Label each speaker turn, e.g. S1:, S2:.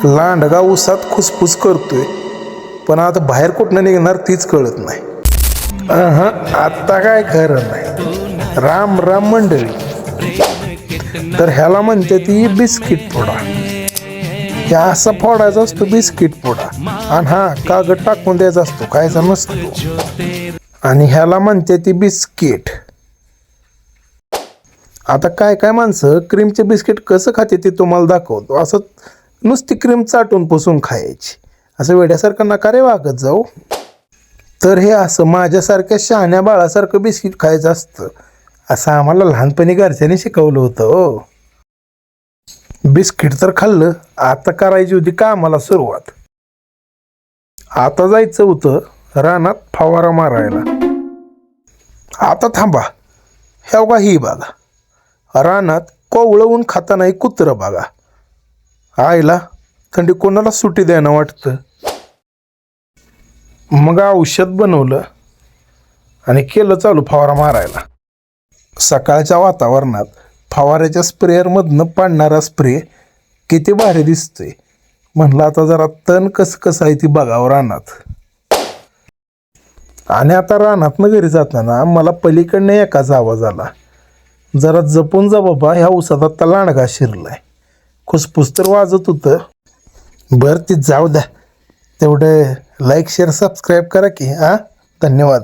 S1: लांडगा उसात खुसफुस करतोय, पण आता बाहेर कुठनं निघणार तीच कळत नाही. आता काय खरं नाही. राम राम मंडळी. तर ह्याला म्हणते ती बिस्किट फोडा. ह्या असा फोडायचा असतो बिस्किट फोडा, आणि हा कागद टाकून द्यायचा असतो, खायचा नसतो. आणि ह्याला म्हणते ती बिस्किट. आता काय काय माणसं क्रीमचे बिस्किट कसं खाते ते तुम्हाला दाखवतो. असं नुसती क्रीम चाटून पुसून खायची, असं वेड्यासारखं नकारे वागत जाऊ. तर हे असं माझ्यासारख्या शहाण्या बाळासारखं बिस्किट खायचं असतं, असं आम्हाला लहानपणी घरच्यांनी शिकवलं होतं हो. बिस्किट तर खाल्लं, आता करायची होती कामाला सुरुवात. आता जायचं होतं रानात फवारा मारायला. आता थांबा, ह्या बघा ही बघा, रानात कोवळवून खाताना एक कुत्रं बघा. आईला थंडी कोणाला सुट्टी द्यायला वाटतं. मग औषध बनवलं आणि केलं चालू फवारा मारायला. सकाळच्या वातावरणात फवाऱ्याच्या स्प्रेअरमधनं पाडणारा स्प्रे किती भारी दिसतोय. म्हणलं आता जरा तण कसं आहे ती बघावं रानात. आणि आता रानातनं घरी जाताना मला पलीकडनं एकाचा आवाज आला, जरा जपून जा बाबा, ह्या उसात आता लांडगा शिरलाय. खुसफुस तर वाजत होतं. बरं ती जाऊ द्या, तेवढं लाईक शेअर सबस्क्राईब करा की. धन्यवाद.